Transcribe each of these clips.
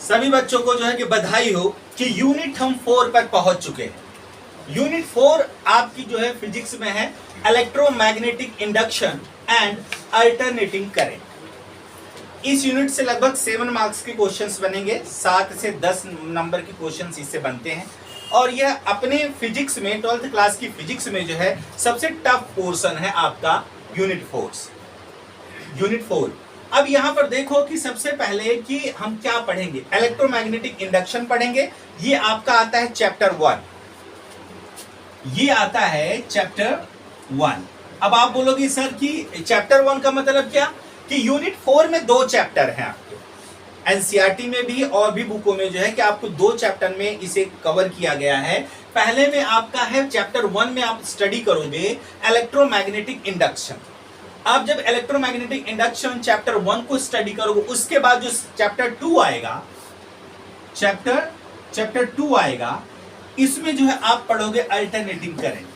सभी बच्चों को जो है कि बधाई हो कि यूनिट हम 4 पर पहुंच चुके हैं। यूनिट 4 आपकी जो है फिजिक्स में है electromagnetic induction and alternating current. इस यूनिट से लगभग 7 मार्क्स के क्वेश्चंस बनेंगे, 7 से 10 नंबर के क्वेश्चंस इससे बनते हैं और यह अपने फिजिक्स में 12th क्लास की फिजिक्स में जो है सबसे टफ पोर्शन है आपका यूनिट 4। अब यहां पर देखो कि सबसे पहले कि हम क्या पढ़ेंगे, इलेक्ट्रोमैग्नेटिक इंडक्शन पढ़ेंगे। ये आपका आता है चैप्टर 1, ये आता है चैप्टर 1। अब आप बोलोगे सर कि चैप्टर 1 का मतलब क्या, कि यूनिट 4 में 2 चैप्टर हैं आपके। एनसीईआरटी में भी और भी बुकों में जो है कि आपको 2 चैप्टर में इसे कवर किया गया है। पहले में आपका है चैप्टर 1 में आप स्टडी करोगे इलेक्ट्रोमैग्नेटिक इंडक्शन। आप जब इलेक्ट्रोमैग्नेटिक इंडक्शन चैप्टर 1 को स्टडी करोगे, उसके बाद जो चैप्टर 2 आएगा, चैप्टर 2 आएगा, इसमें जो है आप पढ़ोगे अल्टरनेटिंग करंट।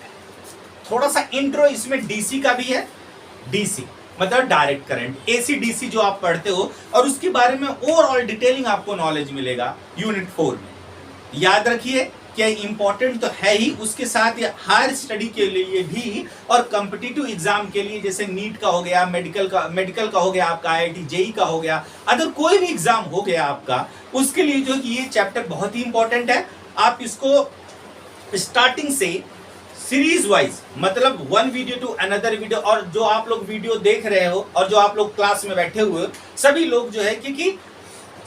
थोड़ा सा इंट्रो इसमें डीसी का भी है, डीसी मतलब डायरेक्ट करंट, एसी डीसी जो आप पढ़ते हो, और उसके बारे में ओवरऑल डिटेलिंग आपको नॉलेज मिलेगा यूनिट 4 में। याद रखिए क्या इंपॉर्टेंट तो है ही, उसके साथ हायर स्टडी के लिए भी और कॉम्पिटिटिव एग्जाम के लिए, जैसे नीट का हो गया, मेडिकल का हो गया, आपका आईआईटी जेई का हो गया, अदर कोई भी एग्जाम हो गया आपका, उसके लिए जो ये चैप्टर बहुत ही इंपॉर्टेंट है। आप इसको स्टार्टिंग से सीरीज वाइज, मतलब 1 वीडियो टू अनदर वीडियो, और जो आप लोग वीडियो देख रहे हो और जो आप लोग क्लास में बैठे हुए हो, सभी लोग जो है क्योंकि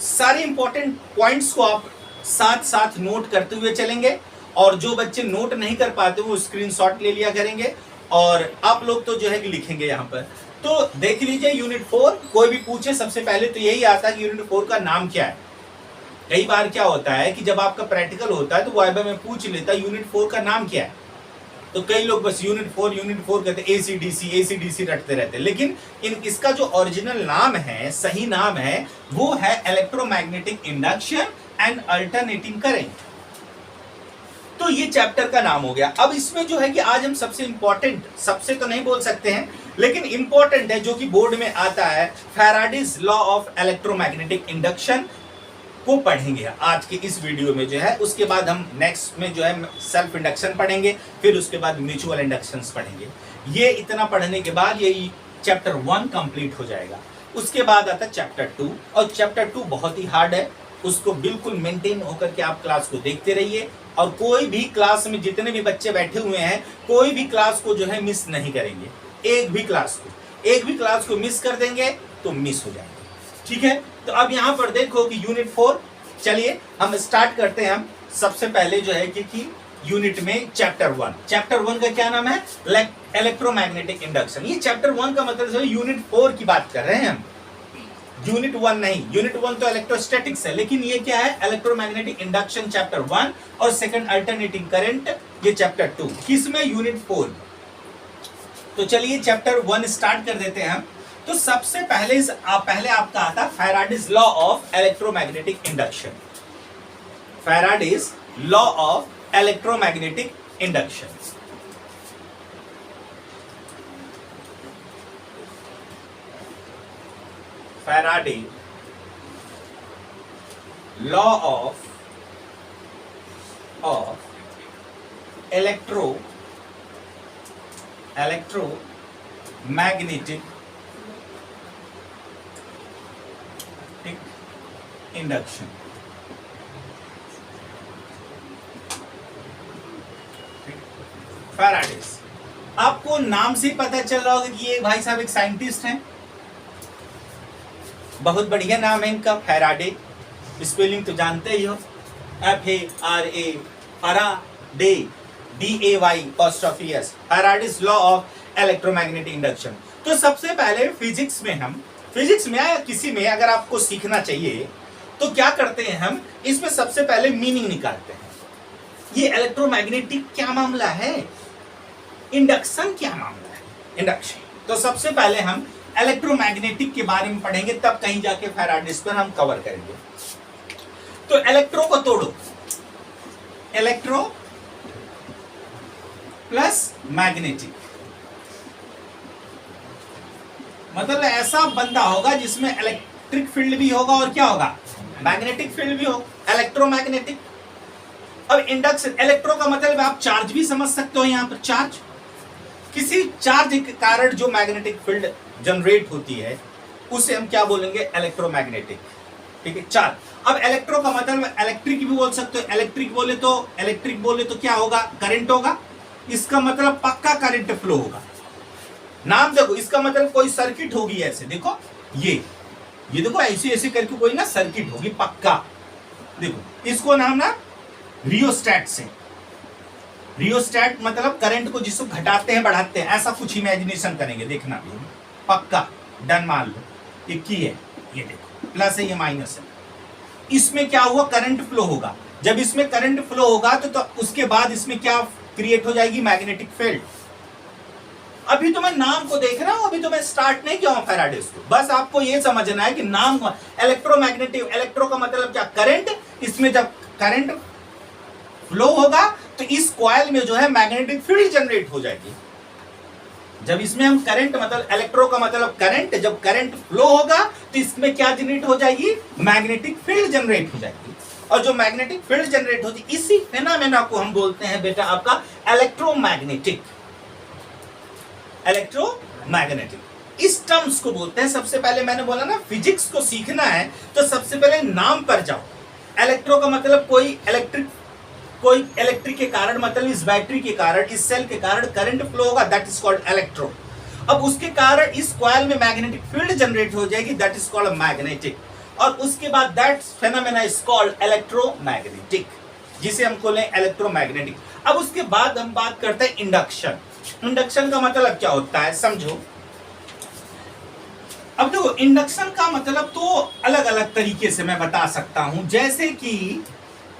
सारे इंपॉर्टेंट पॉइंट्स को आप साथ साथ नोट करते हुए चलेंगे, और जो बच्चे नोट नहीं कर पाते वो स्क्रीनशॉट ले लिया करेंगे, और आप लोग तो जो है कि लिखेंगे यहाँ पर। तो देख लीजिए यूनिट 4, कोई भी पूछे सबसे पहले तो यही आता है कि यूनिट 4 का नाम क्या है। कई बार क्या होता है कि जब आपका प्रैक्टिकल होता है तो वाइवा में पूछ लेता है यूनिट 4 का नाम क्या है, तो कई लोग बस यूनिट 4 कहते हैं, एसीडीसी रटते रहते हैं, लेकिन इसका जो ओरिजिनल नाम है, सही नाम है, वो है electromagnetic induction and alternating current. तो ये चैप्टर का नाम हो गया। अब इसमें जो है कि आज हम सबसे इंपॉर्टेंट, सबसे तो नहीं बोल सकते हैं, लेकिन इंपॉर्टेंट है जो कि बोर्ड में आता है, Faraday's law of electromagnetic induction को पढ़ेंगे आज के इस वीडियो में जो है। उसके बाद हम नेक्स्ट में जो है सेल्फ इंडक्शन पढ़ेंगे, फिर उसके बाद म्यूचुअल इंडक्शंस पढ़ेंगे। ये इतना पढ़ने के बाद ये चैप्टर 1 कंप्लीट हो जाएगा। उसके बाद आता है चैप्टर 2, और चैप्टर 2 बहुत ही हार्ड है, उसको बिल्कुल मेंटेन होकर के आप क्लास को देखते रहिए, और कोई भी क्लास में जितने भी बच्चे बैठे हुए हैं, कोई भी क्लास को जो है मिस नहीं करेंगे। एक भी क्लास को मिस कर देंगे तो मिस हो जाएंगे, ठीक है। तो अब यहाँ पर देखो कि यूनिट 4, चलिए हम स्टार्ट करते हैं। हम सबसे पहले जो है कि यूनिट में चैप्टर 1 का क्या नाम है, इलेक्ट्रोमैग्नेटिक इंडक्शन। ये चैप्टर 1 का मतलब यूनिट 4 की बात कर रहे हैं हम, यूनिट 1 नहीं। यूनिट 1 तो इलेक्ट्रोस्टैटिक्स है, लेकिन ये क्या है, इलेक्ट्रोमैग्नेटिक इंडक्शन चैप्टर 1, और सेकंड अल्टरनेटिंग करंट ये चैप्टर 2, किसमें, यूनिट 4। तो चलिए चैप्टर 1 स्टार्ट कर देते हैं हम। तो सबसे पहले आपका आता Faraday's law of electromagnetic induction. Faraday's law of electromagnetic induction. Faraday law of electromagnetic induction. Faraday's, आपको नाम से पता चल रहा होगा कि ये भाई साहब एक साइंटिस्ट हैं, बहुत बढ़िया नाम है इनका, फैराडे। स्पेलिंग तो जानते ही हो, FARA, Faraday, DAY', Faraday's law of electromagnetic induction. तो सबसे पहले फिजिक्स में या किसी में अगर आपको सीखना चाहिए तो क्या करते हैं हम, इसमें सबसे पहले मीनिंग निकालते हैं। ये इलेक्ट्रोमैग्नेटिक क्या मामला है, इंडक्शन क्या मामला है, इंडक्शन। तो सबसे पहले हम इलेक्ट्रोमैग्नेटिक के बारे में पढ़ेंगे, तब कहीं जाके फैराडेज पर हम कवर करेंगे। तो इलेक्ट्रो को तोड़ो, इलेक्ट्रो प्लस मैग्नेटिक, मतलब ऐसा बंदा होगा जिसमें इलेक्ट्रिक फील्ड भी होगा और क्या होगा, मैग्नेटिक फील्ड भी हो, इलेक्ट्रोमैग्नेटिक। अब इंडक्शन, इलेक्ट्रो का मतलब आप चार्ज भी समझ सकते हो, यहां पर चार्ज, किसी चार्ज के कारण जो मैग्नेटिक फील्ड जनरेट होती है उसे हम क्या बोलेंगे, इलेक्ट्रोमैग्नेटिक। ठीक है, चार्ज। अब इलेक्ट्रो का मतलब इलेक्ट्रिक भी बोल सकते हो, इलेक्ट्रिक बोले तो क्या होगा, करंट होगा, इसका मतलब पक्का करंट फ्लो होगा। नाम देखो, इसका मतलब कोई सर्किट होगी ऐसे, देखो ये देखो ऐसे ऐसे करके कोई ना सर्किट होगी पक्का। देखो इसको नाम ना रियोस्टैट से, रियोस्टैट मतलब करंट को जिसको घटाते हैं बढ़ाते हैं, ऐसा कुछ इमेजिनेशन करेंगे, देखना भी पक्का डन। मान लो ये की है, ये देखो प्लस है, ये माइनस है, इसमें क्या हुआ, करंट फ्लो होगा। जब इसमें करंट फ्लो होगा तो उसके बाद इसमें क्या क्रिएट हो जाएगी, मैग्नेटिक फील्ड। अभी तो मैं नाम को देख रहा हूं, अभी तो मैं स्टार्ट नहीं किया हूं फैराडे को, बस आपको ये समझना है कि नाम इलेक्ट्रोमैग्नेटिक, इलेक्ट्रो का मतलब क्या, करंट। इसमें जब करंट फ्लो होगा तो इस कॉइल में जो है मैग्नेटिक फील्ड जनरेट हो जाएगी। जब इसमें हम करंट मतलब इलेक्ट्रो का मतलब करंट, जब करंट फ्लो होगा तो इसमें क्या जनरेट हो जाएगी, मैग्नेटिक फील्ड जनरेट हो जाएगी। और जो मैग्नेटिक फील्ड जनरेट होती है, इसी फेनोमेना को हम बोलते हैं बेटा आपका इलेक्ट्रोमैग्नेटिक, इलेक्ट्रोमैग्नेटिक इस टर्म्स को बोलते हैं। सबसे पहले मैंने बोला ना, फिजिक्स को सीखना है तो सबसे पहले नाम पर जाओ। इलेक्ट्रो का मतलब कोई इलेक्ट्रिक के कारण, मतलब इस बैटरी के कारण, इस सेल के कारण करंट फ्लो होगा, दैट इज कॉल्ड इलेक्ट्रो। अब उसके कारण इस कॉइल में मैग्नेटिक फील्ड जनरेट हो जाएगी, दैट इज कॉल्ड मैग्नेटिक। और उसके बाद that phenomena is called electromagnetic, जिसे हम बोले इलेक्ट्रोमैग्नेटिक। अब उसके बाद हम बात करते हैं इंडक्शन। इंडक्शन का मतलब क्या होता है, समझो। अब देखो इंडक्शन का मतलब तो अलग अलग तरीके से मैं बता सकता हूं, जैसे कि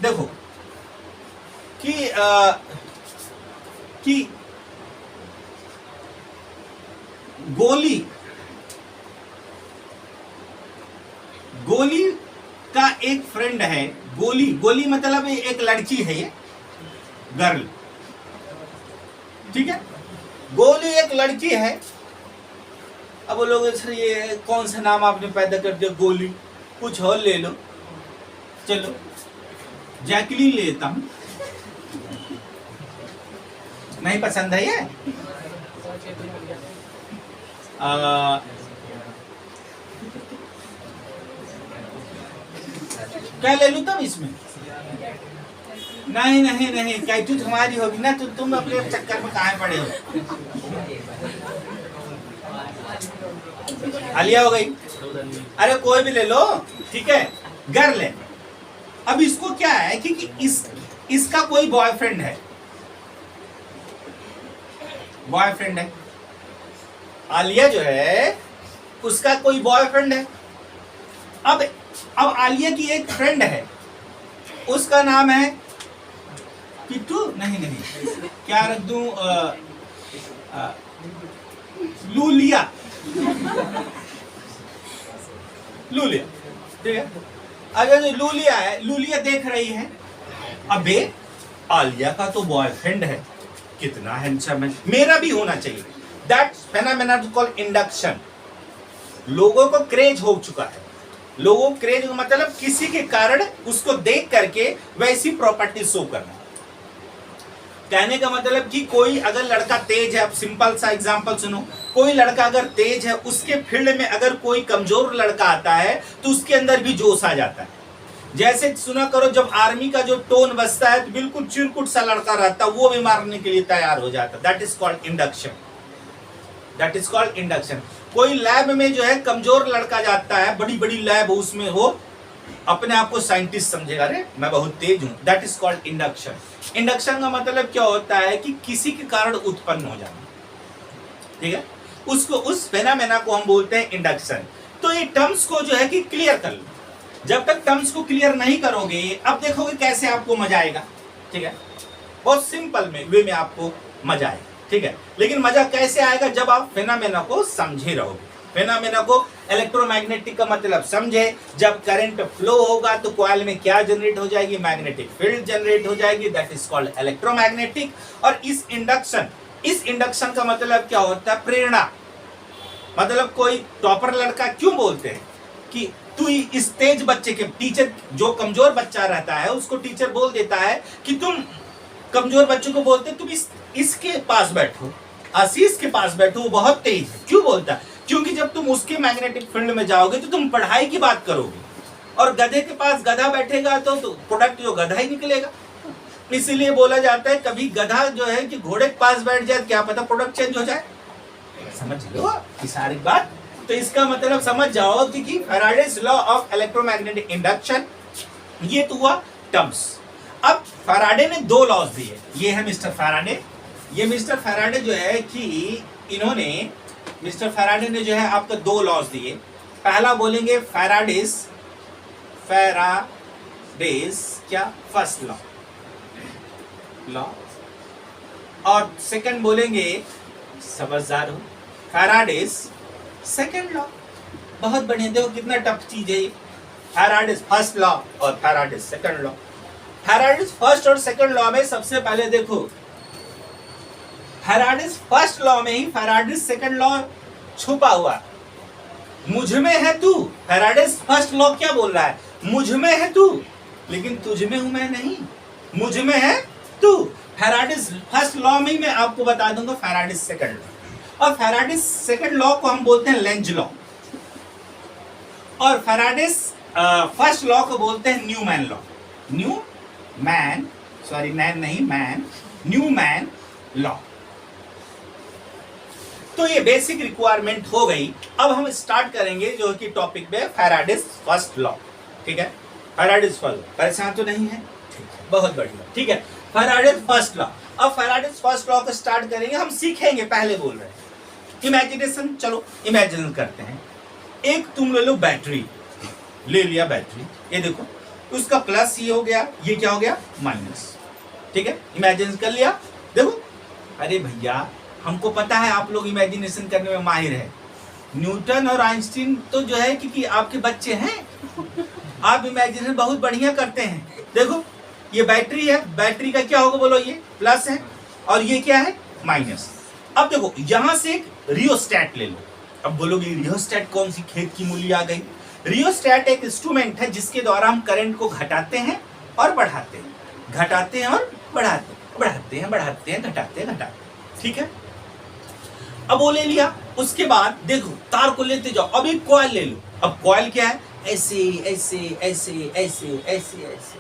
देखो कि गोली का एक फ्रेंड है, गोली मतलब एक लड़की है, ये गर्ल, ठीक है, गोली एक लड़की है। अब वो लोग ये कौन सा नाम आपने पैदा कर दिया, गोली, कुछ और ले लो, चलो जैकलीन लेता हूं, नहीं पसंद है ये, क्या ले लूं तब इसमें, नहीं कैटू तुम्हारी होगी ना, तो तुम अपने चक्कर में कहाँ पड़े हो। आलिया हो गई, अरे कोई भी ले लो, ठीक है, गर्ल है। अब इसको क्या है कि इसका कोई बॉयफ्रेंड है, आलिया जो है उसका कोई बॉयफ्रेंड है। अब आलिया की एक फ्रेंड है, उसका नाम है किट्टू, नहीं क्या रख दूं, लूलिया, ठीक है। अगर जो लूलिया है, लूलिया देख रही है, अबे आलिया का तो बॉयफ्रेंड है, कितना हैंडसम है, मेरा भी होना चाहिए। That's phenomena called induction. लोगों को क्रेज हो चुका है, लोगों को क्रेज मतलब किसी के कारण उसको देख करके वैसी प्रॉपर्टी शो करना। कहने का मतलब कि कोई अगर लड़का तेज है, अब सिंपल सा एग्जांपल सुनो, कोई लड़का अगर तेज है, उसके फील्ड में अगर कोई कमजोर लड़का आता है तो उसके अंदर भी जोश आ जाता है। जैसे सुना करो, जब आर्मी का जो टोन बजता है तो बिल्कुल चिरकुट सा लड़का रहता है, वो भी मारने के लिए तैयार हो जाता है। That is called induction. कोई लैब में जो है कमजोर लड़का जाता है, बड़ी बड़ी लैब उसमें हो, अपने आप को साइंटिस्ट समझेगा, अरे मैं बहुत तेज हूं, that is called induction. Induction का मतलब क्या होता है कि किसी के कारण उत्पन्न हो जाना, ठीक है, उसको, उस फेनोमेना को हम बोलते हैं इंडक्शन। तो ये टर्म्स को जो है कि क्लियर कर लो। जब तक टर्म्स को क्लियर नहीं करोगे, अब देखोगे कैसे आपको मजा आएगा, ठीक है, बहुत सिंपल वे में आपको मजा आएगा, ठीक है। लेकिन मजा कैसे आएगा, जब आप फेनोमेना को समझे रहोगे। फेनोमेना को इलेक्ट्रोमैग्नेटिक का मतलब समझे, जब करंट फ्लो होगा तो कॉइल में क्या जनरेट हो जाएगी, मैग्नेटिक फील्ड जनरेट हो जाएगी, दैट इज कॉल्ड इलेक्ट्रोमैग्नेटिक। और इस इंडक्शन का मतलब क्या होता है, प्रेरणा। मतलब कोई टॉपर लड़का क्यों बोलते हैं कि तू इस तेज बच्चे के, टीचर जो कमजोर बच्चा रहता है उसको टीचर बोल देता है कि तुम कमजोर बच्चों को बोलते तुम इसके पास बैठो, आशीष के पास बैठो, वो बहुत तेज है। क्यों बोलता है? क्योंकि जब तुम उसके मैग्नेटिक फील्ड में जाओगे तो तुम पढ़ाई की बात करोगे, और गधे के पास गधा बैठेगा तो प्रोडक्ट जो गधा ही निकलेगा। इसीलिए बोला जाता है कभी गधा जो है कि घोड़े के पास बैठ जाए, क्या पता प्रोडक्ट चेंज हो जाए। समझ लो ये सारी बात। तो इसका मतलब समझ जाओ कि Faraday's law of electromagnetic induction, ये तो हुआ टर्म्स। अब फैराडे ने दो लॉज दिए, ये है मिस्टर फैराडे। ये मिस्टर फैराडे जो है कि इन्होंने, मिस्टर फैराडे ने जो है आपको दो लॉज दिए। पहला बोलेंगे फैराडेज क्या फर्स्ट लॉ, और सेकंड बोलेंगे, समझदार हो, फैराडेज सेकंड लॉ। बहुत बढ़िया, देखो कितना टफ चीज है ये। फैराडेज फर्स्ट लॉ और Faraday's second law. Faraday's first और सेकंड लॉ में सबसे पहले देखो, फैराडेज फर्स्ट लॉ में ही फैराडेज सेकंड लॉ छुपा हुआ, मुझ में है तू। फैराडेज फर्स्ट लॉ क्या बोल रहा है? मुझ में है तू, लेकिन तुझ में हूं मैं नहीं, मुझ में है तू। फैराडेज फर्स्ट लॉ में ही मैं आपको बता दूंगा फैराडेज सेकंड लॉ। और फैराडेज सेकंड लॉ को हम बोलते हैं लेंज लॉ, और फैराडेज फर्स्ट लॉ को बोलते हैं न्यूमैन लॉ। Newman law. तो ये बेसिक रिक्वायरमेंट हो गई। अब हम स्टार्ट करेंगे जो कि टॉपिक पे फैराडेज फर्स्ट लॉ। ठीक है, फैराडेज फर्स्ट, परेशान तो नहीं है? ठीक है, बहुत बढ़िया। ठीक है, फैराडेज फर्स्ट लॉ। अब फैराडेज फर्स्ट लॉ को स्टार्ट करेंगे, हम सीखेंगे। पहले बोल रहे हैं इमेजिनेशन, चलो इमेजिन करते हैं। एक तुम ले लो बैटरी, ले लिया बैटरी, ये देखो उसका प्लस ये हो गया, ये क्या हो गया? माइनस। ठीक है, इमेजिन कर लिया। देखो, अरे भैया हमको पता है आप लोग इमेजिनेशन करने में माहिर है। न्यूटन और आइंस्टीन तो जो है क्योंकि आपके बच्चे हैं, आप इमेजिनेशन बहुत बढ़िया करते हैं। देखो ये बैटरी है, बैटरी का क्या होगा बोलो? ये प्लस है, और ये क्या है? माइनस। अब देखो यहां से एक रियोस्टैट ले लो। अब बोलोगे रियोस्टैट कौन सी खेत की मूली आ गई? रियोस्टैट एक इंस्ट्रूमेंट है जिसके द्वारा हम करंट को घटाते हैं और बढ़ाते हैं, घटाते हैं और बढ़ाते हैं, बढ़ाते हैं, बढ़ाते हैं, घटाते हैं, घटाते हैं। ठीक है, अब वो ले लिया। उसके बाद देखो तार को लेते जाओ, अब एक कॉइल ले लो। अब कॉइल क्या है? ऐसे ऐसे ऐसे ऐसे ऐसे ऐसे।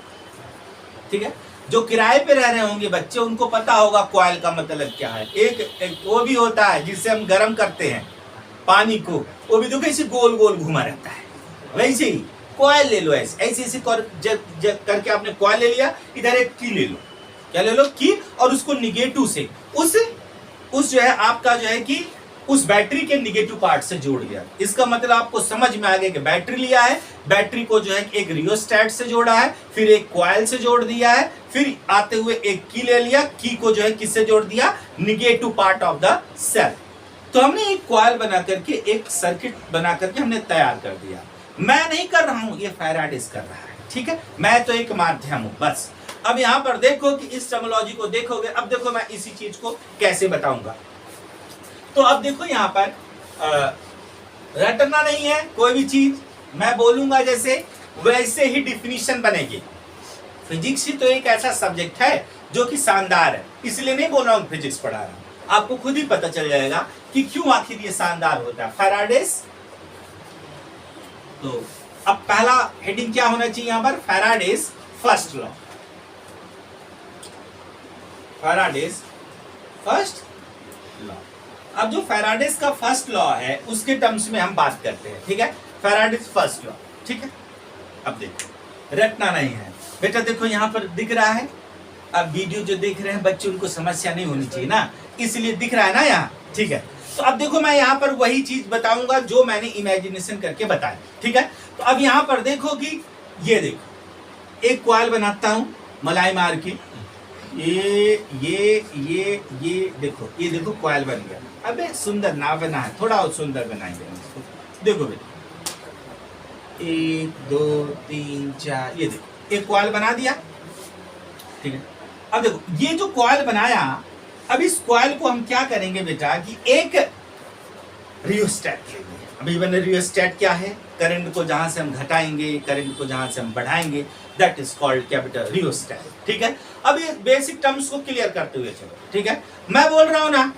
ठीक है, जो किराए पे रह रहे होंगे बच्चे उनको पता होगा कॉइल का मतलब क्या है। एक वो भी होता है जिससे हम गर्म करते हैं पानी को, वो भी देखो ऐसे गोल गोल घुमा रहता है। वैसे ही कॉइल ले लो, ऐसे ऐसे ऐसे करके आपने कॉइल ले लिया। इधर एक की ले लो, क्या ले लो? की। और उसको निगेटिव से उस जो है आपका जो है कि उस बैटरी के निगेटिव पार्ट से जोड़ दिया। इसका मतलब आपको समझ में आ गया कि बैटरी लिया है, बैटरी को जो है एक रियोस्टैट से जोड़ा है, फिर एक कॉइल से जोड़ दिया है, फिर आते हुए एक की ले लिया, की को जो है किससे जोड़ दिया? Negative part of the cell. तो हमने एक कॉइल बना करके, एक सर्किट बना करके हमने तैयार कर दिया। मैं नहीं कर रहा हूं, ये फैराडेज कर रहा है। ठीक है, मैं तो एक माध्यम हूं बस। अब यहां पर देखो कि इस टर्मिनोलॉजी को देखोगे। अब देखो मैं इसी चीज को कैसे बताऊंगा। तो अब देखो यहां पर रटना नहीं है कोई भी चीज, मैं बोलूंगा जैसे वैसे ही डिफिनीशन बनेगी। फिजिक्स ही तो एक ऐसा सब्जेक्ट है जो कि शानदार है, इसलिए नहीं बोल रहा हूं फिजिक्स पढ़ा रहा हूं। आपको खुद ही पता चल जाएगा कि क्यों आखिर ये शानदार होता है। फैराडेज, तो अब पहला हेडिंग क्या होना चाहिए यहां पर? Faraday's first law. Faraday's first law. अब जो फैराडेज का फर्स्ट लॉ है उसके टर्म्स में हम बात करते हैं। ठीक है, फैराडेज फर्स्ट लॉ। ठीक है, अब देखो रटना नहीं है बेटा। देखो यहाँ पर दिख रहा है, अब वीडियो जो देख रहे हैं बच्चे उनको समस्या नहीं होनी चाहिए ना, इसलिए दिख रहा है ना यहाँ। ठीक है, तो अब देखो मैं यहाँ पर वही चीज बताऊंगा जो मैंने इमेजिनेशन करके बताया। ठीक है, तो अब यहाँ पर देखो कि ये देखो एक कॉइल बनाता हूँ मलाई मार के, ये देखो, ये देखो कॉइल बन गया। अबे सुंदर ना बना है, थोड़ा और सुंदर बनाएंगे इसको। देखो बेटा 1 2 3 4, ये देखो एक कॉइल बना दिया। ठीक है, अब देखो ये जो कॉइल बनाया, अब इस कॉइल को हम क्या करेंगे बेटा कि एक रियोस्टैट लेंगे। अभी मैंने रियोस्टैट क्या है? करंट को जहां से हम घटाएंगे, करंट को जहां से हम बढ़ाएंगे, that is called capital rheostat. ठीक है, अब ये बेसिक टर्म्स को क्लियर करते हुए चलो। ठीक है, मैं बोल रहा हूं ना,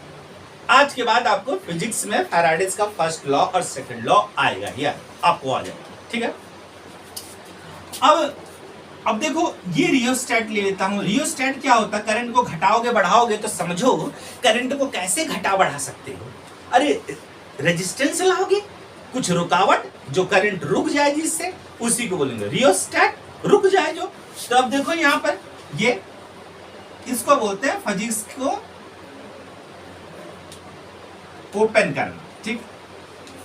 आज के बाद आपको फिजिक्स में फैराडेज का फर्स्ट लॉ और सेकंड लॉ आएगा, या आपको आ जाएगा। ठीक है, अब देखो ये रियोस्टेट ले लेता हूं। रियोस्टेट क्या होता है? करंट को घटाओगे बढ़ाओगे तो समझो करंट को कैसे घटा बढ़ा सकते हो। अरे रेजिस्टेंस लाओगे, कुछ रुकावट जो करंट रुक जाए, जिससे उसी को बोलेंगे रियोस्टेट, रुक जाए जो। तो अब देखो यहां पर ये इसको बोलते हैं फिजिक्स को ओपन करना। ठीक,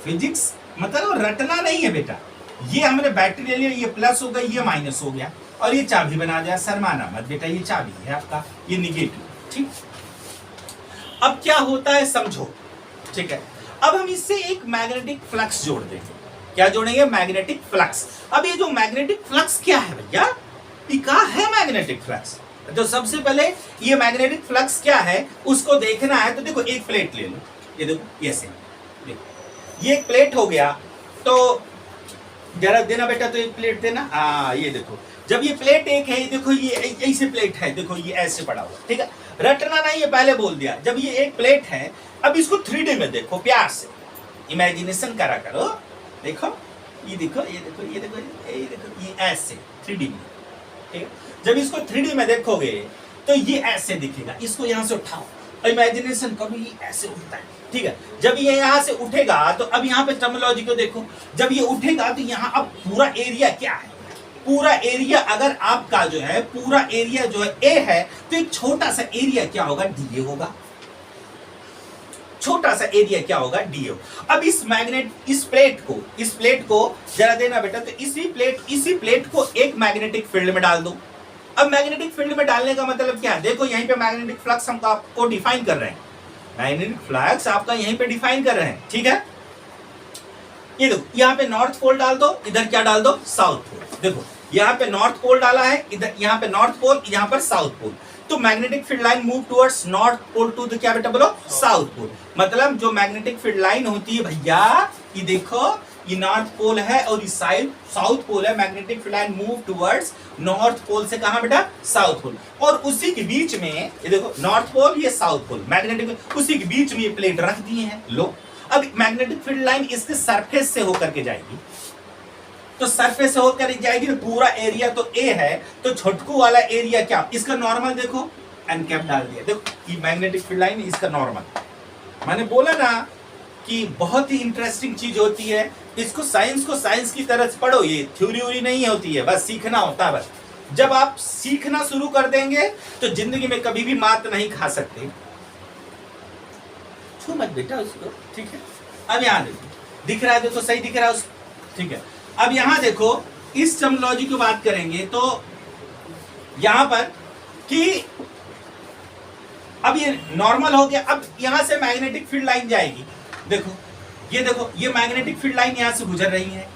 फिजिक्स मतलब रटना नहीं है बेटा। ये हमने बैटरी ले लिया, ये प्लस हो गया, ये माइनस हो गया, और ये चाबी बना दिया। शर्माना मत बेटा, ये चाबी है आपका, ये निगेटिव। ठीक, अब क्या होता है समझो। ठीक है, अब हम इससे एक मैग्नेटिक फ्लक्स जोड़ देंगे। क्या जोड़ेंगे? Magnetic flux. अब ये जो मैग्नेटिक फ्लक्स क्या है भैया, ये क्या है मैग्नेटिक फ्लक्स? तो सबसे पहले ये मैग्नेटिक फ्लक्स क्या है उसको देखना है। तो देखो एक प्लेट ले लो, ये देखो ऐसे, देखो ये एक प्लेट हो गया। तो जरा देना बेटा, तो एक प्लेट देना। हाँ ये देखो, जब ये प्लेट एक है, देखो ये ऐसे प्लेट है, देखो ये ऐसे पड़ा हुआ। ठीक है, रटना नहीं, ये पहले बोल दिया। जब ये एक प्लेट है, अब इसको 3D में देखो, प्यार से इमेजिनेशन करा करो। देखो ये देखो, ये देखो, ये देखो, ये देखो, ये ऐसे 3D में। ठीक है, जब इसको 3D में देखोगे तो ये ऐसे दिखेगा। इसको यहां से उठाओ, इमेजिनेशन करो, ये ऐसे उठता है। ठीक है, जब ये यहां से उठेगा तो अब यहां पे टर्मिनोलॉजी को देखो। जब ये उठेगा तो यहां अब पूरा एरिया क्या है? पूरा एरिया अगर आपका जो है, पूरा एरिया जो है ए है, तो एक छोटा सा एरिया क्या होगा? डीए होगा। छोटा सा एरिया क्या होगा? डीए। अब इस प्लेट को जरा देना बेटा। तो इसी प्लेट को एक मैग्नेटिक फील्ड में डाल दो। अब मैग्नेटिक फील्ड में डालने का मतलब क्या है? देखो यहीं पे मैग्नेटिक फ्लक्स हम आपको डिफाइन कर रहे हैं। मैग्नेटिक फ्लक्स आपका यहीं पे डिफाइन कर रहे हैं। ठीक है, ये देखो यहाँ पे नॉर्थ पोल डाल दो, इधर क्या डाल दो? South pole. देखो यहाँ पे नॉर्थ पोल डाला है, इधर यहाँ पे नॉर्थ पोल, यहाँ पर साउथ पोल। तो magnetic field line move towards north pole to the क्या बेटा बोलो? South pole. मतलब जो मैग्नेटिक फील्ड लाइन होती है भैया, ये देखो ये नॉर्थ पोल है और इस साइड साउथ पोल है। Magnetic field line move towards north pole से कहां बेटा? South pole. और उसी के बीच में ये देखो नॉर्थ पोल, ये साउथ पोल, मैग्नेटिक, उसी के बीच में ये प्लेट रख दिए हैं। लो, अब मैग्नेटिक फील्ड लाइन इसके सरफेस से होकर के जाएगी। तो सरफेस से होकर जाएगी तो पूरा एरिया तो ए है, तो छोटकू वाला एरिया क्या? इसका नॉर्मल देखो, एन कैप डाल दिया। देखो ये मैग्नेटिक फील्ड लाइन, इसका नॉर्मल। मैंने बोला ना कि बहुत ही इंटरेस्टिंग चीज होती है। इसको साइंस की तरह से पढ़ो, ये थ्योरी नहीं होती है, बस सीखना होता है। बस जब आप सीखना शुरू कर देंगे तो जिंदगी में कभी भी मात नहीं खा सकते। छू मत बेटा उसको। ठीक है, अब यहाँ देखो, दिख रहा है? देखो सही दिख रहा है उसको। ठीक है, अब यहां देखो इस टर्मिनोलॉजी की बात करेंगे तो यहां पर कि अब ये नॉर्मल हो गया। अब यहां से मैग्नेटिक फील्ड लाइन जाएगी। देखो ये मैग्नेटिक फील्ड लाइन यहां से गुजर रही है।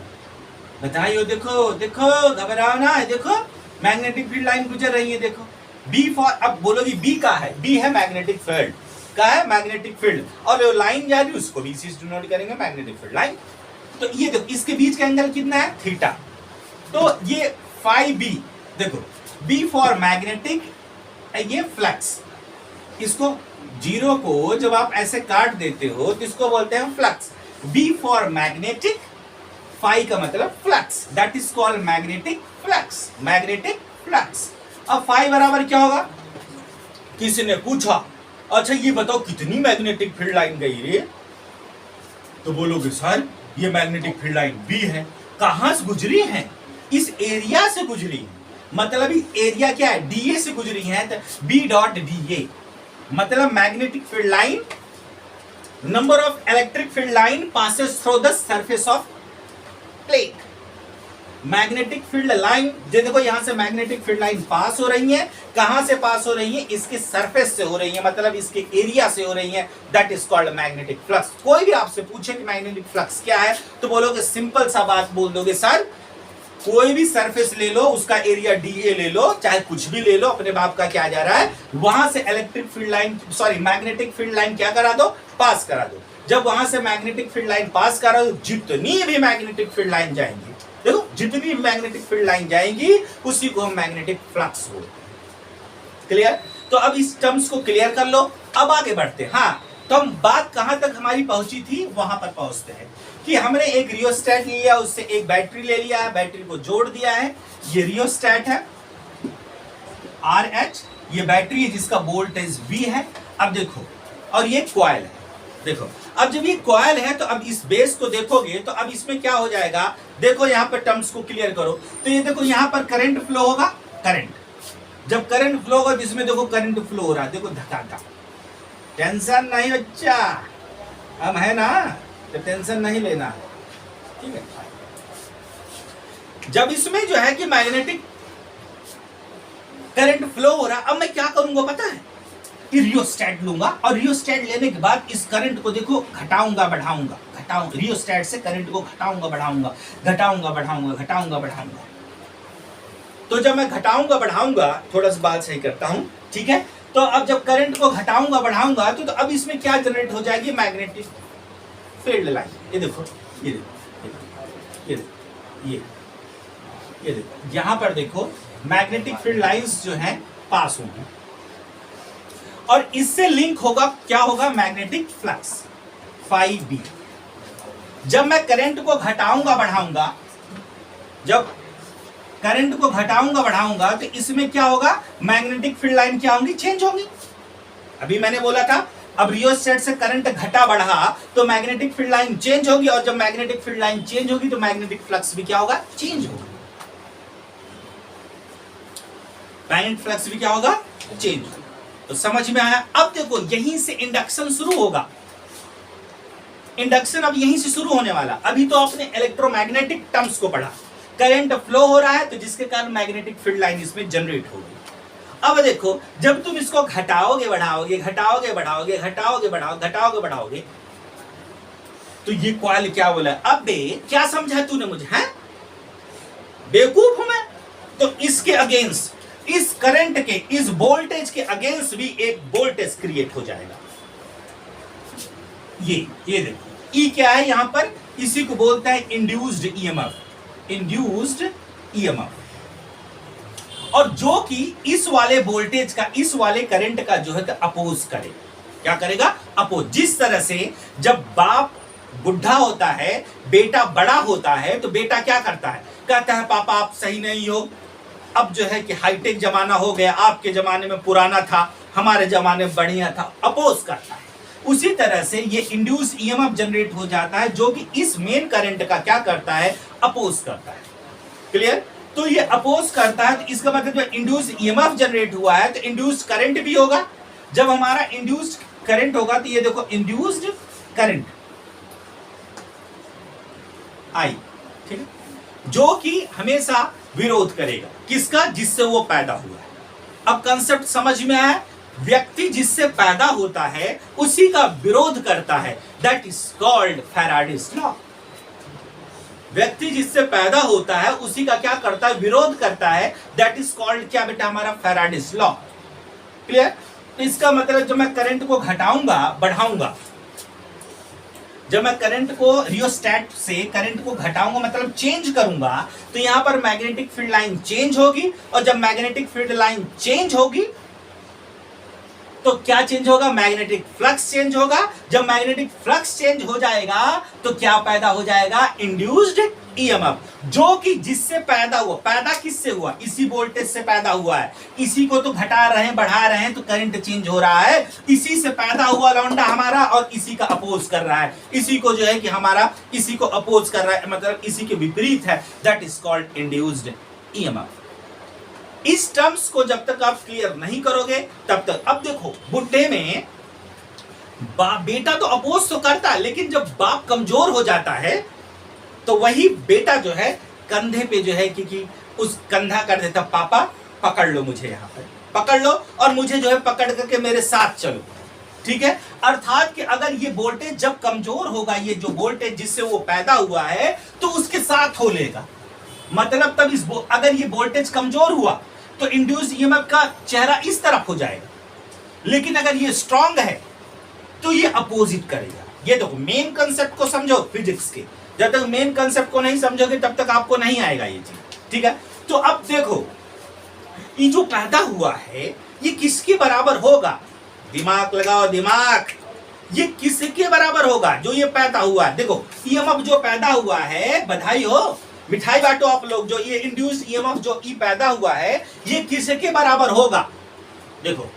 बताइए, देखो देखो, घबराओ ना, देखो मैग्नेटिक फील्ड लाइन गुजर रही है। देखो बी फॉर, अब बोलोगी बी का है? बी है मैग्नेटिक फील्ड का है, मैग्नेटिक फील्ड, और जो लाइन जा रही है उसको बी से डिनोट करेंगे, मैग्नेटिक फील्ड लाइन। तो ये देखो इसके बीच का एंगल कितना है? थीटा। तो ये फाई बी, देखो बी फॉर मैग्नेटिक, ये फ्लक्स। इसको जीरो को जब आप ऐसे काट देते हो तो इसको बोलते हैं flux. B for magnetic, phi का मतलब flux, that is called magnetic flux. Magnetic flux. अब फाई बराबर क्या होगा? किसी ने पूछा अच्छा ये बताओ कितनी मैग्नेटिक फील्ड लाइन गई रे? तो बोलोगे सर ये मैग्नेटिक फील्ड लाइन बी है। कहां से गुजरी है? इस एरिया से गुजरी है। मतलब एरिया क्या है? डीए से गुजरी है, तो बी डॉट डीए। मतलब magnetic field line, number of electric field line passes through the surface of plate. Magnetic field line, देखो यहां से मैग्नेटिक फील्ड लाइन पास हो रही है। कहां से पास हो रही है? इसके सरफेस से हो रही है, मतलब इसके एरिया से हो रही है। That is called magnetic flux. कोई भी आपसे पूछे कि मैग्नेटिक फ्लक्स क्या है तो बोलोगे, सिंपल सा बात बोल दोगे, सर कोई भी सरफेस ले लो, उसका एरिया डीए ले लो, चाहे कुछ भी ले लो, अपने बाप का क्या जा रहा है, वहां से electric field line, sorry magnetic field line क्या करा दो? पास करा दो। जब वहां से मैग्नेटिक फील्ड लाइन पास कर रहा हो, जितनी भी मैग्नेटिक फील्ड लाइन जाएंगी, देखो जितनी मैग्नेटिक फील्ड लाइन जाएंगी उसी को हम मैग्नेटिक फ्लक्स बोलते हैं। क्लियर? तो अब इस टर्म्स को क्लियर कर लो, अब आगे बढ़ते हैं। हाँ, तो हम बात कहां तक हमारी पहुंची थी, वहां पर पहुंचते हैं कि हमने एक रियोस्टेट लिया, उससे एक बैटरी ले लिया है, बैटरी को जोड़ दिया है, ये रियोस्टेट है RH, ये बैटरी है जिसका वोल्टेज V है। अब देखो, और ये कॉइल है, देखो अब जब ये कॉइल है तो अब इस बेस को देखोगे तो अब इसमें क्या हो जाएगा, देखो यहां पर टर्म्स को क्लियर करो, तो ये देखो यहां पर करंट फ्लो होगा, करंट जब करंट फ्लो होगा, जिसमें देखो करंट फ्लो हो रहा है, देखो धक्का, टेंशन नहीं बच्चा, हम है ना, तो टेंशन नहीं लेना, ठीक है। जब इसमें जो है कि मैग्नेटिक करंट फ्लो हो रहा है, अब मैं क्या करूंगा पता है, कि रियोस्टेट लूंगा और रियोस्टेट लेने के बाद इस करंट को देखो घटाऊंगा बढ़ाऊंगा, रियोस्टेट से करंट को घटाऊंगा बढ़ाऊंगा, घटाऊंगा बढ़ाऊंगा, घटाऊंगा बढ़ाऊंगा। तो जब मैं घटाऊंगा बढ़ाऊंगा, थोड़ा सा बात सही करता हूं, ठीक है। तो अब जब करंट को घटाऊंगा बढ़ाऊंगा तो अब इसमें क्या जनरेट हो जाएगी, मैग्नेटिक फील्ड लाइन। ये देखो, ये देखो, ये देखो, ये देखो, यहां पर देखो मैग्नेटिक फील्ड लाइंस जो है पास होंगी और इससे लिंक होगा, क्या होगा, मैग्नेटिक फ्लक्स फाई बी। जब मैं करंट को घटाऊंगा बढ़ाऊंगा, जब करंट को घटाऊंगा बढ़ाऊंगा तो इसमें क्या होगा, मैग्नेटिक फील्ड लाइन क्या होंगी, चेंज होंगी। अभी मैंने बोला था अब रियोस्टेट से करंट घटा बढ़ा तो मैग्नेटिक फील्ड लाइन चेंज होगी, और जब मैग्नेटिक फील्ड लाइन चेंज होगी तो मैग्नेटिक फ्लक्स भी क्या होगा, चेंज होगा। मैग्नेटिक फ्लक्स भी क्या होगा, चेंज होगा। तो समझ में आया? अब देखो यहीं से इंडक्शन शुरू होगा, इंडक्शन अब यहीं से शुरू होने वाला। अभी तो आपने इलेक्ट्रोमैग्नेटिक टर्म्स को पढ़ा, करंट फ्लो हो रहा है तो जिसके कारण मैग्नेटिक फील्ड लाइन इसमें जनरेट होगी। अब देखो जब तुम इसको घटाओगे बढ़ाओगे, घटाओगे बढ़ाओगे, घटाओगे बढ़ाओगे, घटाओगे बढ़ाओगे, तो ये कॉइल क्या बोला, अब क्या समझा तूने मुझे, है बेवकूफ हूं मैं? तो इसके अगेंस्ट, इस करंट के, इस वोल्टेज के अगेंस्ट भी एक वोल्टेज क्रिएट हो जाएगा। ये देखो ई क्या है यहां पर, इसी को बोलता है इंड्यूस्ड ईएमएफ, इंड्यूस्ड ईएमएफ। और जो कि इस वाले वोल्टेज का, इस वाले करंट का जो है अपोज करे, क्या करेगा, अपोज। जिस तरह से जब बाप बुढ़ा होता है, बेटा बड़ा होता है, तो बेटा क्या करता है, कहता है पापा आप सही नहीं हो, अब जो है कि हाईटेक जमाना हो गया, आपके जमाने में पुराना था, हमारे जमाने में बढ़िया था, अपोज करता है। उसी तरह से ये इंड्यूस ईएमएफ जनरेट हो जाता है जो कि इस मेन करंट का क्या करता है, अपोज करता है। क्लियर? तो ये अपोज करता है, तो इसका मतलब जो इंड्यूस ईएमएफ जनरेट हुआ है तो इंड्यूस करंट भी होगा। जब हमारा इंड्यूस्ड करंट होगा तो ये देखो इंड्यूस्ड करंट आई, ठीक है, जो कि हमेशा विरोध करेगा किसका, जिससे वो पैदा हुआ है। अब कंसेप्ट समझ में आया? व्यक्ति जिससे पैदा होता है उसी का विरोध करता है, that is called Faraday's law. व्यक्ति जिससे पैदा होता है उसी का क्या करता है, विरोध करता है, दैट इज कॉल्ड क्या बेटा, हमारा फैराडेज लॉ। क्लियर? तो इसका मतलब जब मैं करंट को घटाऊंगा बढ़ाऊंगा, जब मैं करंट को रियोस्टेट से करंट को घटाऊंगा मतलब चेंज करूंगा, तो यहां पर मैग्नेटिक फील्ड लाइन चेंज होगी, और जब मैग्नेटिक फील्ड लाइन चेंज होगी तो क्या चेंज होगा, मैग्नेटिक फ्लक्स चेंज होगा। जब मैग्नेटिक फ्लक्स चेंज हो जाएगा तो क्या पैदा हो जाएगा, इंड्यूस्ड ईएमएफ, जो कि जिससे पैदा हुआ, पैदा किससे हुआ, इसी वोल्टेज से पैदा हुआ है। इसी को तो घटा रहे हैं बढ़ा रहे हैं तो करंट चेंज हो रहा है, इसी से पैदा हुआ लौंडा हमारा, और इसी का अपोज कर रहा है, इसी को जो है कि हमारा इसी को अपोज कर रहा है, मतलब इसी के विपरीत है, that is called induced EMF. इस टर्म्स को जब तक आप क्लियर नहीं करोगे तब तक, अब देखो बुढ़े में बेटा तो अपोज तो करता है, लेकिन जब बाप कमजोर हो जाता है तो वही बेटा जो है कंधे पे जो है कि उस कंधा कर देता, पापा पकड़ लो मुझे, यहाँ पर पकड़ लो और मुझे जो है पकड़ करके मेरे साथ चलो, ठीक है। अर्थात कि अगर ये वोल्टेज जब कमजोर होगा, ये जो वोल्टेज जिससे वो पैदा हुआ है तो उसके साथ हो लेगा, मतलब तब अगर ये वोल्टेज कमजोर हुआ तो इंड्यूस ईएमएफ का चेहरा इस तरफ हो जाएगा, लेकिन अगर ये स्ट्रांग है तो ये अपोजिट करेगा, ये देखो मेन कंसेप्ट को समझो फिजिक्स के, जब तक मेन कंसेप्ट को नहीं समझोगे तब तक आपको नहीं आएगा ये चीज, ठीक है। तो अब देखो ये जो पैदा हुआ है ये किसके बराबर होगा, दिमाग लगाओ दिमाग, ये किसके बराबर होगा जो ये पैदा हुआ है। देखो ईएमएफ जो पैदा हुआ है, बधाई हो, मिठाई बांटो आप लोग, जो ये इंड्यूस्ड ईएमएफ जो ई पैदा हुआ है ये किसके बराबर होगा। देखो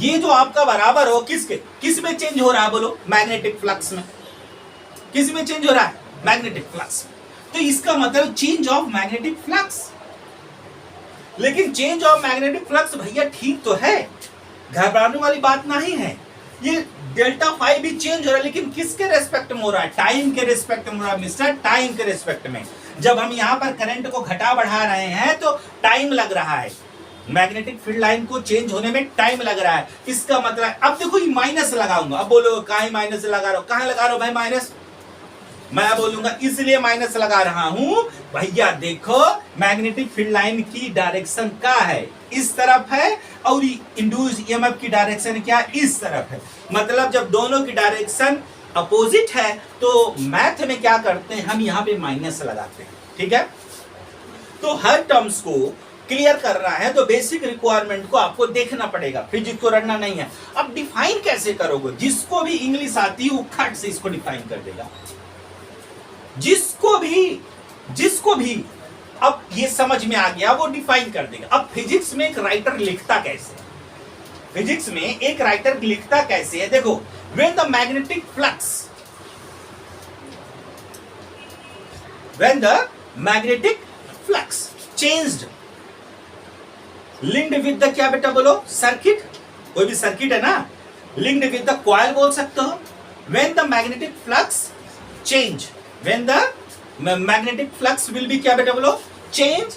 ये जो आपका बराबर हो किसके, किस में चेंज हो रहा है बोलो, मैग्नेटिक फ्लक्स में। किस में चेंज हो रहा है, मैग्नेटिक फ्लक्स में। तो इसका मतलब चेंज ऑफ मैग्नेटिक फ्लक्स। लेकिन चेंज ऑफ मैग्नेटिक फ्लक्स भैया ठीक तो है, घबराने वाली बात नहीं है। ये डेल्टा फाई भी चेंज हो रहा है, लेकिन किसके रेस्पेक्ट में हो रहा है, टाइम के रेस्पेक्ट में हो रहा है मिस्टर, टाइम के रेस्पेक्ट में। जब हम यहाँ पर करंट को घटा बढ़ा रहे हैं तो टाइम लग रहा है, मैग्नेटिक फील्ड लाइन को चेंज होने में टाइम लग रहा है। इसका मतलब अब देखो ये माइनस लगाऊंगा, अब बोलो कहाँ माइनस लगा रहा हो, कहाँ लगा रहा हो भाई माइनस, मैं बोलूंगा इसलिए माइनस लगा रहा हूं भैया। देखो मैग्नेटिक फील्ड लाइन की डायरेक्शन क्या है, इस तरफ है, और इंड्यूस्ड ईएमएफ की डायरेक्शन क्या, इस तरफ है। मतलब जब दोनों की डायरेक्शन अपोजिट है तो मैथ में क्या करते हैं, हम यहाँ पे माइनस लगाते हैं, ठीक है। तो हर टर्म्स को क्लियर करना है तो बेसिक रिक्वायरमेंट को आपको देखना पड़ेगा, फिजिक्स को रटना नहीं है। अब डिफाइन कैसे करोगे, जिसको भी इंग्लिश आती है वो खट से इसको डिफाइन कर देगा, जिसको भी अब ये समझ में आ गया वो डिफाइन कर देगा। अब फिजिक्स में एक राइटर लिखता कैसे, फिजिक्स में एक राइटर लिखता कैसे है, देखो when the magnetic flux changed linked with the क्या बेटा बोलो, सर्किट, कोई भी सर्किट है ना, लिंक्ड विद द कॉइल बोल सकते हो। When the magnetic flux change, when the magnetic flux will be क्या बेटा बोलो, change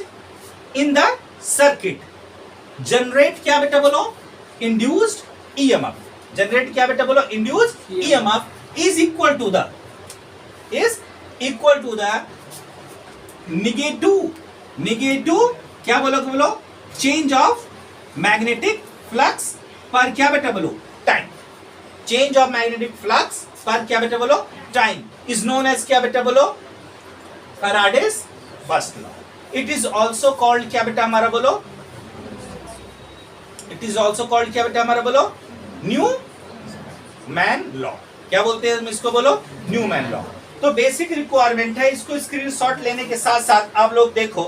in the circuit, generate क्या बेटा बोलो, induced EMF, generate क्या बेटा बोलो, induced EMF is equal to the negative क्या बोलो change of magnetic flux पर क्या बेटा बोलो, time, change of magnetic flux पर क्या बेटा बोलो, टाइम is known as क्या बेटा बोलो, Faraday's first law. It is also called क्या बेटा हमारा बोलो, it is also called क्या बेटा हमारा बोलो, न्यूमैन लॉ। क्या बोलते हैं इसको बोलो, न्यूमैन लॉ। तो बेसिक रिक्वायरमेंट है, इसको स्क्रीनशॉट लेने के साथ साथ आप लोग देखो।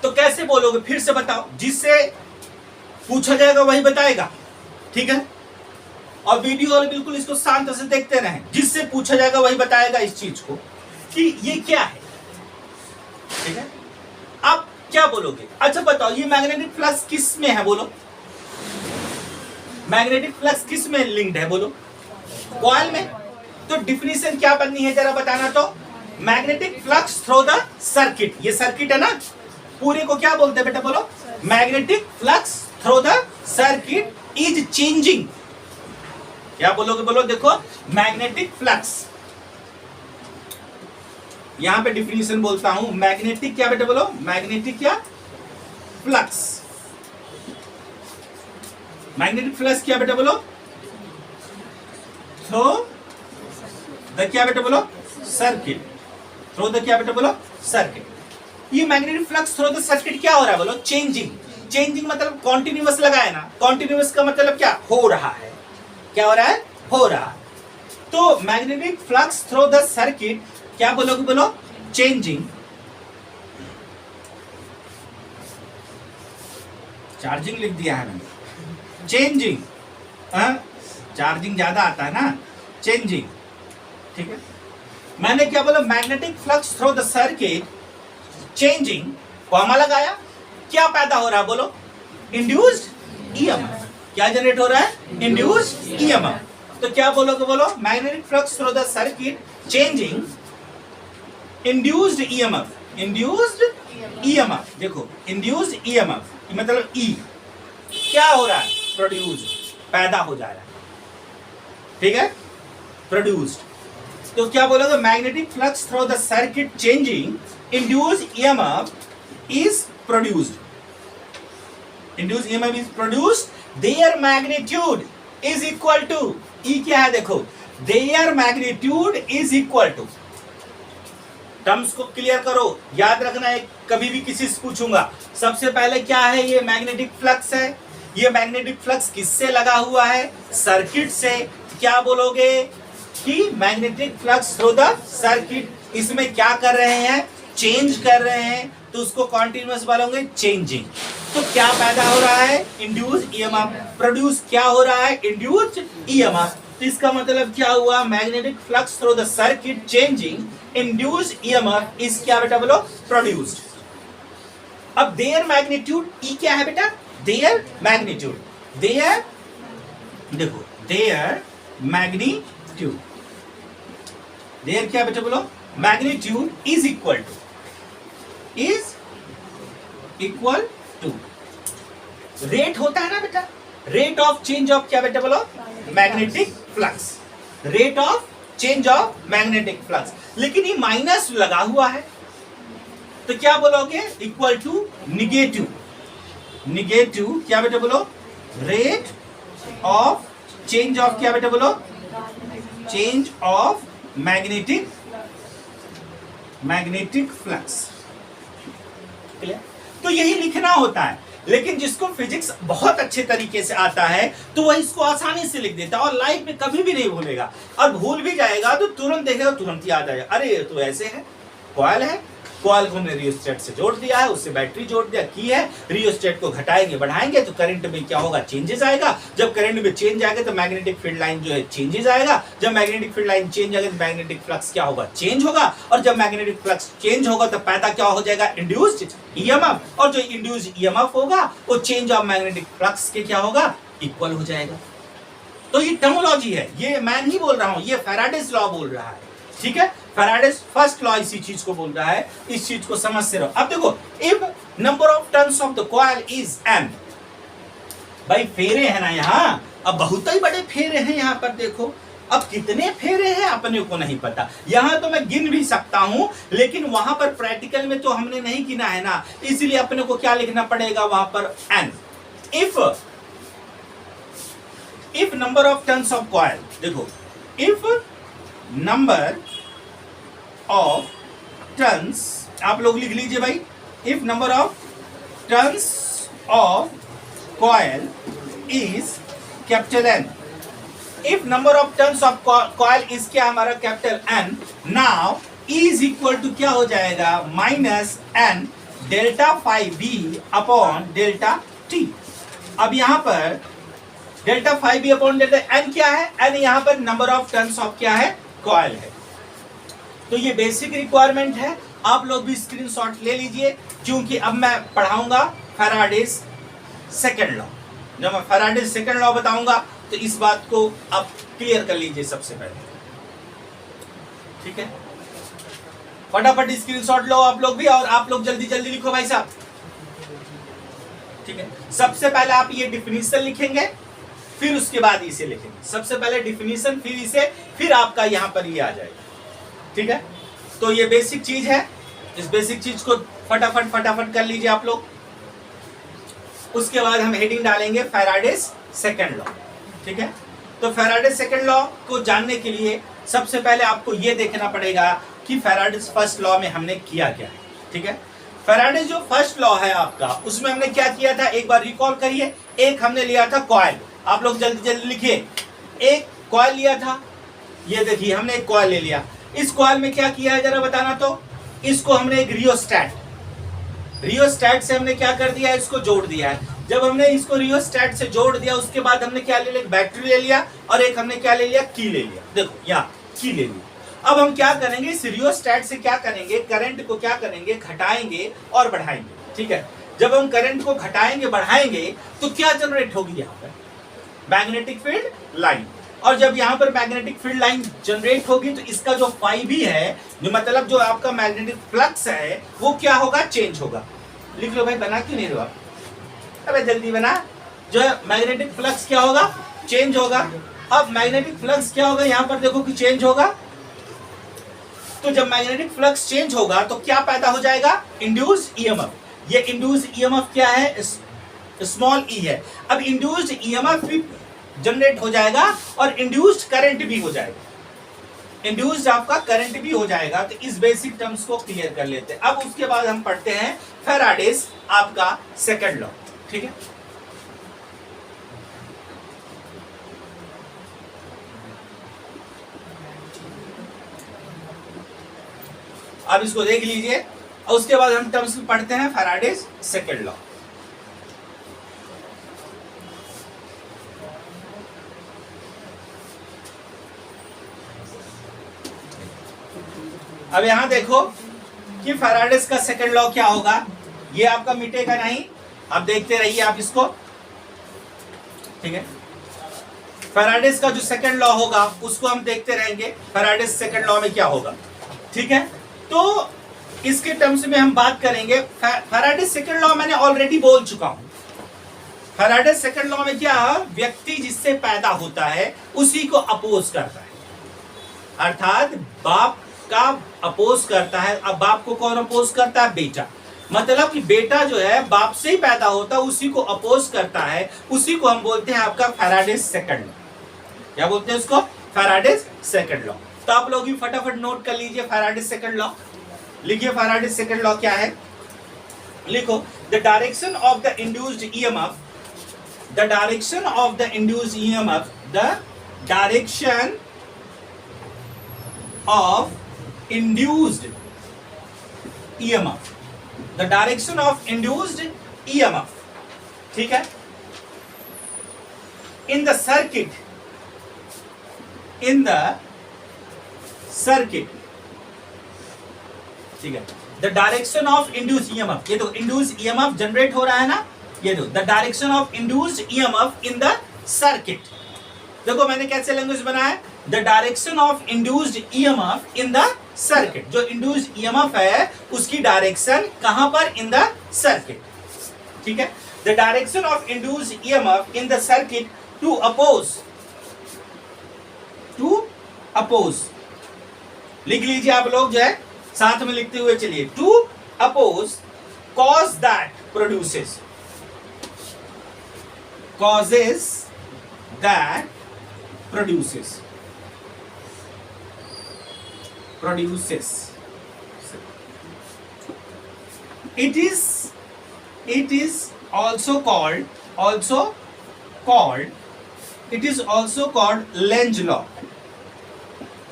तो कैसे बोलोगे फिर से बताओ, जिससे पूछा जाएगा वही बताएगा, ठीक है। और वीडियो वाले बिल्कुल इसको शांत से देखते रहें, जिससे पूछा जाएगा वही बताएगा इस चीज को कि ये क्या है, ठीक है। आप क्या बोलोगे, अच्छा बताओ ये मैग्नेटिक फ्लक्स किस में है बोलो, मैग्नेटिक फ्लक्स किस में लिंक्ड है बोलो, कॉइल में। तो डिफिनीशन क्या बननी है जरा बताना, तो magnetic flux through the circuit, ये सर्किट है ना, पूरे को क्या बोलते हैं बेटा बोलो, magnetic flux through the circuit is changing, क्या बोलोगे बोलो, देखो मैग्नेटिक फ्लक्स, यहां पे डिफिनीशन बोलता हूं, मैग्नेटिक क्या बेटा बोलो, मैग्नेटिक क्या फ्लक्स, मैग्नेटिक फ्लक्स क्या बेटा बोलो, थ्रू द क्या बेटा बोलो, सर्किट, थ्रू द क्या बेटा बोलो, सर्किट। ये magnetic flux through the circuit क्या हो रहा है बोलो, चेंजिंग, चेंजिंग मतलब कॉन्टिन्यूअस लगाए ना, कॉन्टिन्यूअस का मतलब क्या हो रहा है, क्या हो रहा है, हो रहा है। तो magnetic flux through the circuit क्या बोलोगे बोलो, चेंजिंग, चार्जिंग लिख दिया है मैंने, चेंजिंग, चार्जिंग ज्यादा आता है ना, चेंजिंग, ठीक है। मैंने क्या बोला, magnetic flux through the circuit changing, comma लगाया, क्या पैदा हो रहा है बोलो, इंड्यूस्ड ईएमएफ, क्या जनरेट हो रहा है, इंड्यूस्ड ईएमएफ। तो क्या बोलोगे बोलो, magnetic flux through the circuit changing induced EMF, induced EMF, देखो इंड्यूस्ड ईएमएफ मतलब ई क्या हो रहा है, प्रोड्यूस्ड, पैदा हो जा रहा है, ठीक है, प्रोड्यूस्ड। तो क्या बोलोगे, magnetic flux through the circuit changing induced EMF is produced, induced EMF is produced, their magnitude is equal to, E क्या है देखो, their magnitude is equal to, terms को क्लियर करो, याद रखना है, कभी भी किसी से पूछूंगा। सबसे पहले क्या है, ये मैग्नेटिक फ्लक्स है। ये मैग्नेटिक फ्लक्स किससे लगा हुआ है, सर्किट से। क्या बोलोगे कि magnetic flux through the circuit. इसमें क्या कर रहे हैं, चेंज कर रहे हैं, तो उसको कॉन्टिन्यूअस बोलोगे चेंजिंग। तो क्या पैदा हो रहा है, इंड्यूस्ड ईएमएफ। प्रोड्यूस क्या हो रहा है, इंड्यूस्ड ईएमएफ। तो इसका मतलब क्या हुआ, magnetic flux through the circuit changing induced EMF is क्या बेटा बोलो, प्रोड्यूस्ड। अब देयर मैग्नीट्यूड, ई क्या है बेटा, देयर मैग्नीट्यूड, देयर, देखो देयर मैग्नीट्यूड, देयर क्या बेटा बोलो, magnitude is equal to rate होता है ना बेटा, रेट ऑफ चेंज ऑफ क्या बेटा बोलो, magnetic flux, rate of change of magnetic flux. लेकिन ये माइनस लगा हुआ है, तो क्या बोलोगे, इक्वल टू निगेटिव, निगेटिव क्या बेटा बोलो, रेट ऑफ चेंज ऑफ क्या बेटा बोलो, चेंज ऑफ मैग्नेटिक फ्लक्स। तो यही लिखना होता है, लेकिन जिसको फिजिक्स बहुत अच्छे तरीके से आता है तो वह इसको आसानी से लिख देता है और लाइफ में कभी भी नहीं भूलेगा। और भूल भी जाएगा तो तुरंत देखेगा, तुरंत याद आएगा, अरे ये तो ऐसे है, कॉइल है, कॉइल को हमने रियोस्टेट से जोड़ दिया है, उससे बैटरी जोड़ दिया, की है, रियोस्टेट को घटाएंगे बढ़ाएंगे तो करंट में क्या होगा, चेंजेस आएगा। जब करंट में चेंज आएगा तो मैग्नेटिक फील्ड लाइन जो है चेंजेस आएगा। जब मैग्नेटिक फील्ड लाइन चेंज आएगा तो मैग्नेटिक फ्लक्स क्या होगा, चेंज होगा। और जब मैग्नेटिक फ्लक्स चेंज होगा तो पैदा क्या हो जाएगा, इंड्यूस्ड ईएमएफ। और जो इंड्यूस्ड ईएमएफ होगा वो चेंज ऑफ मैग्नेटिक फ्लक्स के क्या होगा, इक्वल हो जाएगा। तो ये टर्मोलॉजी है, ये मैं नहीं बोल रहा हूं, ये फैराडेज लॉ बोल रहा है, ठीक है। फैराडेज फर्स्ट लॉ इसी चीज को बोल रहा है, इस चीज को समझते रहो। अब देखो, if number of turns of the coil is n, भाई फेरे हैं ना यहाँ, अब बहुत ही बड़े फेरे हैं यहाँ पर, देखो अब कितने फेरे हैं अपने को नहीं पता। यहाँ तो मैं गिन भी सकता हूं, लेकिन वहां पर प्रैक्टिकल में तो हमने नहीं गिना है ना, इसलिए अपने को क्या लिखना पड़ेगा वहां पर, n। If number of turns of coil, देखो इफ नंबर ऑफ टर्न्स, आप लोग लिख लीजिए भाई, if number of turns of coil is capital N, if number of turns of coil is क्या हमारा, capital N, now is equal to क्या हो जाएगा, minus N delta phi B upon delta T। अब यहां पर delta phi B upon delta N क्या है, N यहां पर नंबर ऑफ टर्न्स ऑफ क्या है, कॉइल है। तो ये बेसिक रिक्वायरमेंट है, आप लोग भी स्क्रीनशॉट ले लीजिए, क्योंकि अब मैं पढ़ाऊंगा फैराडेज सेकंड लॉ। जब मैं फैराडेज सेकंड लॉ बताऊंगा तो इस बात को आप क्लियर कर लीजिए सबसे पहले, ठीक है। फटाफट स्क्रीनशॉट लो आप लोग भी, और आप लोग जल्दी जल्दी लिखो भाई साहब, ठीक है। सबसे पहले आप ये डिफिनीशन लिखेंगे, फिर उसके बाद इसे लिखेंगे। सबसे पहले डिफिनीशन, फिर इसे, फिर आपका यहां पर ये आ जाएगा, ठीक है। तो ये बेसिक चीज है, इस बेसिक चीज को फटाफट फटाफट कर लीजिए आप लोग। उसके बाद हम हेडिंग डालेंगे फैराडेज सेकंड लॉ, ठीक है। तो फैराडेज सेकंड लॉ को जानने के लिए सबसे पहले आपको ये देखना पड़ेगा कि फैराडेज फर्स्ट लॉ में हमने किया क्या है, ठीक है। फैराडेज जो फर्स्ट लॉ है आपका, उसमें हमने क्या किया था, एक बार रिकॉल करिए। एक हमने लिया था कॉइल, आप लोग जल्दी जल्दी लिखिए। एक कॉइल लिया था, ये देखिए हमने एक कॉइल ले लिया। इस कॉइल में क्या किया है जरा बताना, तो इसको हमने एक रियोस्टैट से हमने क्या कर दिया है, इसको जोड़ दिया है। जब हमने इसको रियोस्टैट से जोड़ दिया, उसके बाद हमने क्या ले लिया, एक बैटरी ले लिया, और एक हमने क्या ले लिया, की ले लिया। देखो यहाँ की ले लिया। अब हम क्या करेंगे, इस रियोस्टैट से क्या करेंगे, करंट को क्या करेंगे, घटाएंगे और बढ़ाएंगे, ठीक है। जब हम करंट को घटाएंगे बढ़ाएंगे तो क्या जनरेट होगी, यहाँ पर मैग्नेटिक फील्ड लाइन। और जब यहाँ पर मैग्नेटिक फील्ड लाइन जनरेट होगी तो इसका जो फाई भी है, जो मतलब जो आपका मैग्नेटिक फ्लक्स है, वो क्या होगा, चेंज होगा। लिख लो भाई, बना क्यों नहीं रहो आप, अबे जल्दी बना। जो है मैग्नेटिक फ्लक्स क्या होगा, चेंज होगा। अब मैग्नेटिक फ्लक्स क्या होगा, यहाँ पर देखो कि चेंज होगा। तो जब मैग्नेटिक फ्लक्स चेंज होगा तो क्या पैदा हो जाएगा, इंड्यूस्ड ईएमएफ। ये इंड्यूस्ड ईएमएफ क्या है, स्मॉल ई है। अब इंड्यूस्ड ईएमएफ भी जनरेट हो जाएगा और इंड्यूस्ड करंट भी हो जाएगा। इंड्यूस्ड आपका करंट भी हो जाएगा। तो इस बेसिक टर्म्स को क्लियर कर लेते हैं। अब उसके बाद हम पढ़ते हैं फैराडेज आपका सेकंड लॉ। ठीक है, अब इसको देख लीजिए और उसके बाद हम टर्म्स में पढ़ते हैं फैराडेज सेकंड लॉ। अब यहां देखो कि फैराडेज का सेकंड लॉ क्या होगा। ये आपका मिटेगा नहीं, आप देखते रहिए आप इसको। ठीक है, फैराडेज का जो सेकंड लॉ होगा उसको हम देखते रहेंगे, फैराडेज सेकंड लॉ में क्या होगा। ठीक है, तो इसके टर्म्स में हम बात करेंगे। फैराडेज सेकंड लॉ मैंने ऑलरेडी बोल चुका हूं। फैराडेज सेकंड लॉ में क्या, व्यक्ति जिससे पैदा होता है उसी को अपोज करता है, अर्थात बाप का अपोज करता है। अब बाप को कौन अपोज करता है, बेटा। मतलब कि बेटा जो है बाप से ही पैदा होता है, उसी को अपोज करता है, उसी को हम बोलते हैं आपका फैराडेज सेकंड लॉ। क्या बोलते हैं उसको, फैराडेज सेकंड लॉ। तो आप लोग भी फटाफट नोट कर लीजिए फैराडेज सेकंड लॉ। लिखिए फैराडेज सेकंड लॉ क्या है, लिखो the direction of the induced EMF, the direction of the induced EMF, the direction of induced EMF, the direction of induced EMF, ठीक है, in the circuit, ठीक है, the direction of induced EMF, ये तो induced EMF generate हो रहा है ना, ये तो the direction of induced EMF in the circuit। देखो मैंने कैसे लैंग्वेज बनाया, the direction of induced EMF in the circuit. जो इंड्यूस्ड ईएमएफ है उसकी डायरेक्शन कहां पर, इन द सर्किट। ठीक है, the direction of induced EMF in the circuit to oppose, लिख लीजिए आप लोग जो है साथ में लिखते हुए चलिए, to oppose cause that produces, causes that produces it is also called Lenz law.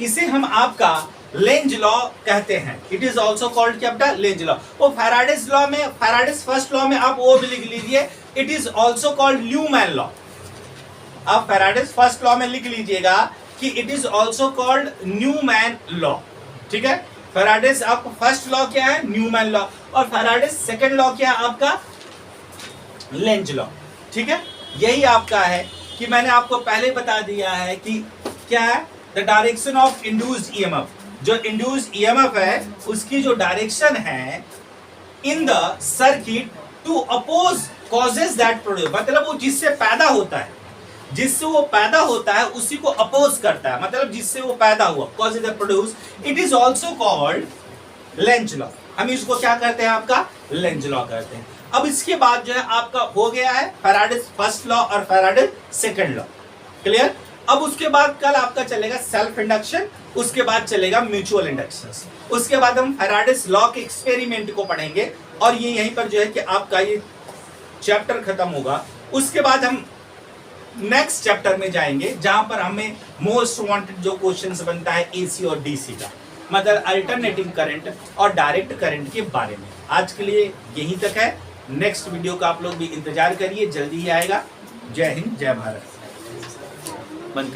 इसे हम आपका लेंज लॉ कहते हैं। इट इज ऑल्सो कॉल्ड क्या बेटा, लेंज लॉ। वो फैराडेज लॉ में, फैराडेज फर्स्ट लॉ में आप वो भी लिख लीजिए, it is also called Neumann law. आप फैराडेज फर्स्ट लॉ में लिख लीजिएगा कि it is also called Neumann law. ठीक है, फैराडेज आपका फर्स्ट लॉ क्या है, न्यूमैन लॉ, और फैराडेज सेकंड लॉ क्या है आपका, लेंज लॉ। ठीक है, यही आपका है कि मैंने आपको पहले बता दिया है कि क्या है, the direction of induced EMF. जो इंड्यूस्ड ईएमएफ है उसकी जो डायरेक्शन है in the circuit to oppose causes that produce, मतलब वो जिससे पैदा होता है, जिससे वो पैदा होता है उसी को अपोज करता है, मतलब जिससे वो पैदा हुआ, causes that produce. It is also called Lenz law. हम इसको क्या करते हैं, आपका लेंज लॉ करते हैं। अब इसके बाद जो है आपका हो गया है फैराडेज फर्स्ट लॉ और फैराडेज सेकंड लॉ, क्लियर। अब उसके बाद कल आपका चलेगा सेल्फ इंडक्शन, उसके बाद चलेगा म्यूचुअल इंडक्शन, उसके बाद हम फैराडेज लॉ के एक्सपेरिमेंट को पढ़ेंगे और ये यहीं पर जो है कि आपका ये चैप्टर खत्म होगा। उसके बाद हम नेक्स्ट चैप्टर में जाएंगे जहां पर हमें मोस्ट वांटेड जो क्वेश्चंस बनता है एसी और डीसी का, मतलब अल्टरनेटिंग करंट और डायरेक्ट करंट के बारे में। आज के लिए यहीं तक है, नेक्स्ट वीडियो का आप लोग भी इंतजार करिए, जल्दी ही आएगा। जय हिंद, जय भारत।